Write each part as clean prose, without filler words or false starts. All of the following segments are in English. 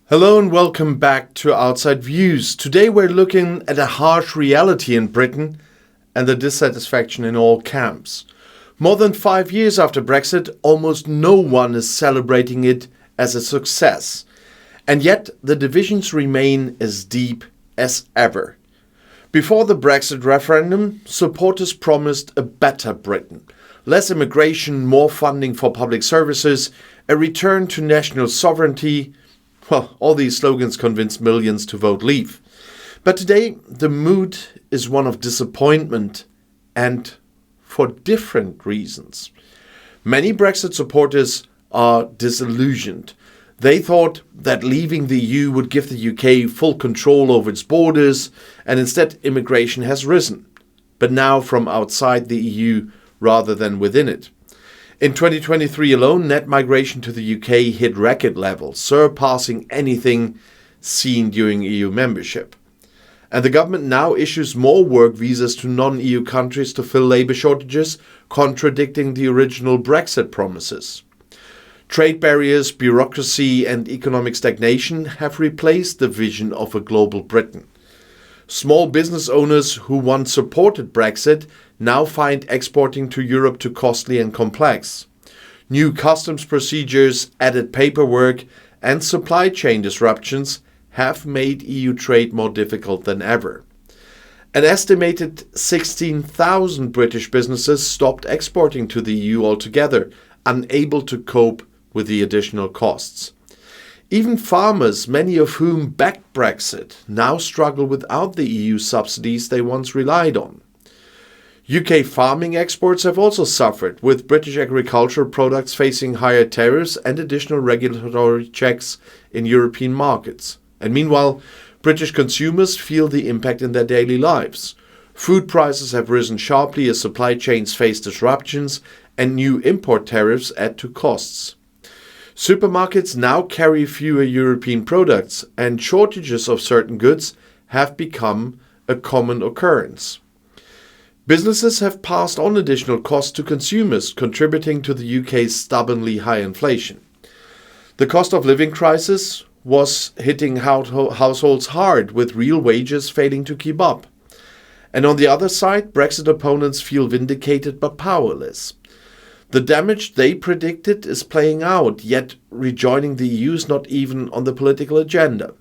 Hello and welcome back to Outside Views. Today we're looking at a harsh reality in Britain and the dissatisfaction in all camps. More than 5 years after Brexit, almost no one is celebrating it as a success. And yet the divisions remain as deep as ever. Before the Brexit referendum, supporters promised a better Britain. Less immigration, more funding for public services, a return to national sovereignty. Well, all these slogans convinced millions to vote leave. But today, the mood is one of disappointment, and for different reasons. Many Brexit supporters are disillusioned. They thought that leaving the EU would give the UK full control over its borders, and instead immigration has risen. But now from outside the EU rather than within it. In 2023 alone, net migration to the UK hit record levels, surpassing anything seen during EU membership. And the government now issues more work visas to non-EU countries to fill labour shortages, contradicting the original Brexit promises. Trade barriers, bureaucracy and economic stagnation have replaced the vision of a global Britain. Small business owners who once supported Brexit now find exporting to Europe too costly and complex. New customs procedures, added paperwork, and supply chain disruptions have made EU trade more difficult than ever. An estimated 16,000 British businesses stopped exporting to the EU altogether, unable to cope with the additional costs. Even farmers, many of whom backed Brexit, now struggle without the EU subsidies they once relied on. UK farming exports have also suffered, with British agricultural products facing higher tariffs and additional regulatory checks in European markets. And meanwhile, British consumers feel the impact in their daily lives. Food prices have risen sharply as supply chains face disruptions, and new import tariffs add to costs. Supermarkets now carry fewer European products, and shortages of certain goods have become a common occurrence. Businesses have passed on additional costs to consumers, contributing to the UK's stubbornly high inflation. The cost of living crisis was hitting households hard, with real wages failing to keep up. And on the other side, Brexit opponents feel vindicated but powerless. The damage they predicted is playing out, yet rejoining the EU is not even on the political agenda.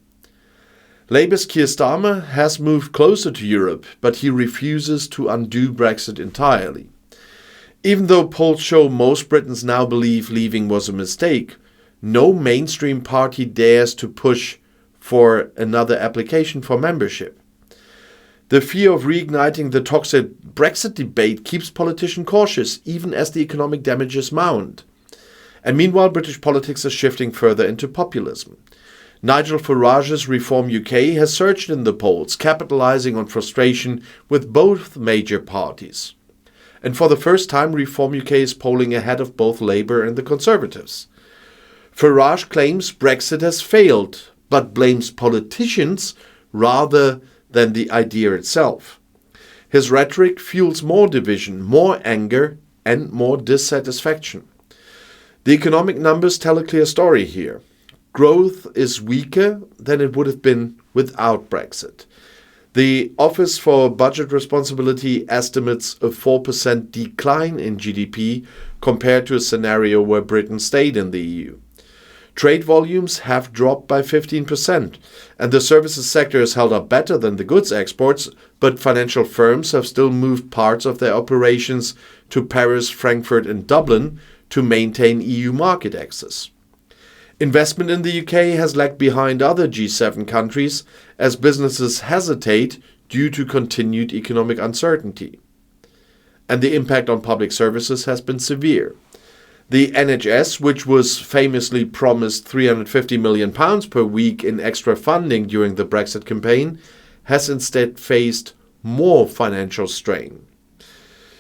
Labour's Keir Starmer has moved closer to Europe, but he refuses to undo Brexit entirely. Even though polls show most Britons now believe leaving was a mistake, no mainstream party dares to push for another application for membership. The fear of reigniting the toxic Brexit debate keeps politicians cautious, even as the economic damages mount. And meanwhile, British politics is shifting further into populism. Nigel Farage's Reform UK has surged in the polls, capitalising on frustration with both major parties. And for the first time, Reform UK is polling ahead of both Labour and the Conservatives. Farage claims Brexit has failed, but blames politicians rather than the idea itself. His rhetoric fuels more division, more anger, and more dissatisfaction. The economic numbers tell a clear story here. Growth is weaker than it would have been without Brexit. The Office for Budget Responsibility estimates a 4% decline in GDP compared to a scenario where Britain stayed in the EU. Trade volumes have dropped by 15%, and the services sector has held up better than the goods exports, but financial firms have still moved parts of their operations to Paris, Frankfurt, and Dublin to maintain EU market access. Investment in the UK has lagged behind other G7 countries as businesses hesitate due to continued economic uncertainty. And the impact on public services has been severe. The NHS, which was famously promised £350 million per week in extra funding during the Brexit campaign, has instead faced more financial strain.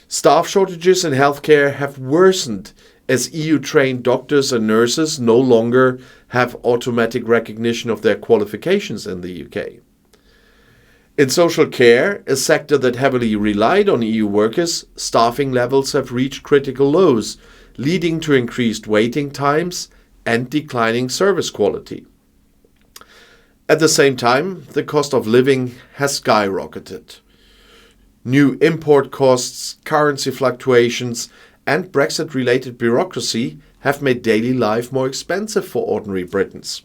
Staff shortages in healthcare have worsened as EU-trained doctors and nurses no longer have automatic recognition of their qualifications in the UK. In social care, a sector that heavily relied on EU workers, staffing levels have reached critical lows, leading to increased waiting times and declining service quality. At the same time, the cost of living has skyrocketed. New import costs, currency fluctuations, and Brexit-related bureaucracy have made daily life more expensive for ordinary Britons.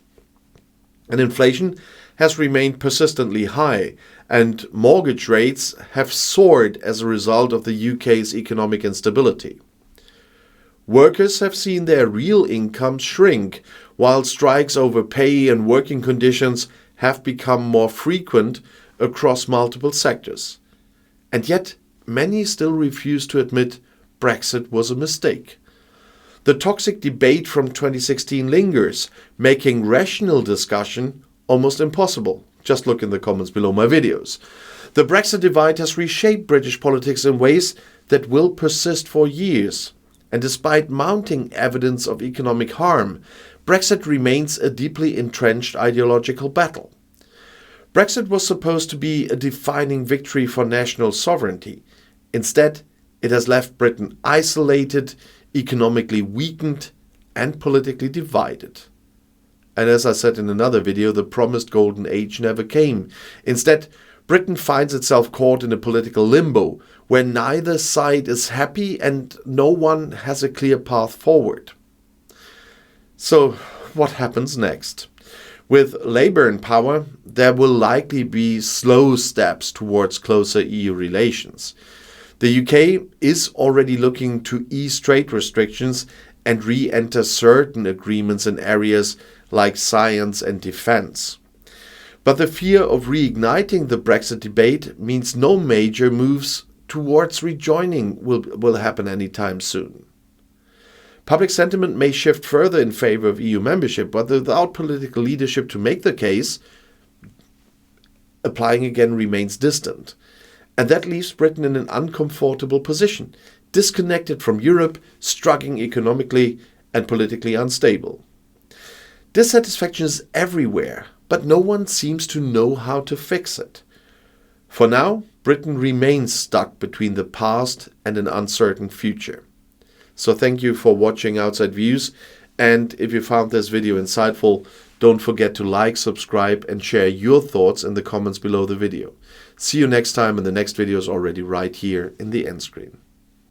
And inflation has remained persistently high, and mortgage rates have soared as a result of the UK's economic instability. Workers have seen their real incomes shrink, while strikes over pay and working conditions have become more frequent across multiple sectors. And yet, many still refuse to admit Brexit was a mistake. The toxic debate from 2016 lingers, making rational discussion almost impossible. Just look in the comments below my videos. The Brexit divide has reshaped British politics in ways that will persist for years. And despite mounting evidence of economic harm, Brexit remains a deeply entrenched ideological battle. Brexit was supposed to be a defining victory for national sovereignty. Instead, it has left Britain isolated, economically weakened, and politically divided. And as I said in another video, the promised golden age never came. Instead, Britain finds itself caught in a political limbo, where neither side is happy and no one has a clear path forward. So, what happens next? With Labour in power, there will likely be slow steps towards closer EU relations. The UK is already looking to ease trade restrictions and re-enter certain agreements in areas like science and defence. But the fear of reigniting the Brexit debate means no major moves towards rejoining will happen anytime soon. Public sentiment may shift further in favor of EU membership, but without political leadership to make the case, applying again remains distant. And that leaves Britain in an uncomfortable position, disconnected from Europe, struggling economically and politically unstable. Dissatisfaction is everywhere, but no one seems to know how to fix it. For now, Britain remains stuck between the past and an uncertain future. So thank you for watching Outside Views, and if you found this video insightful, don't forget to like, subscribe and share your thoughts in the comments below the video. See you next time, and the next video is already right here in the end screen.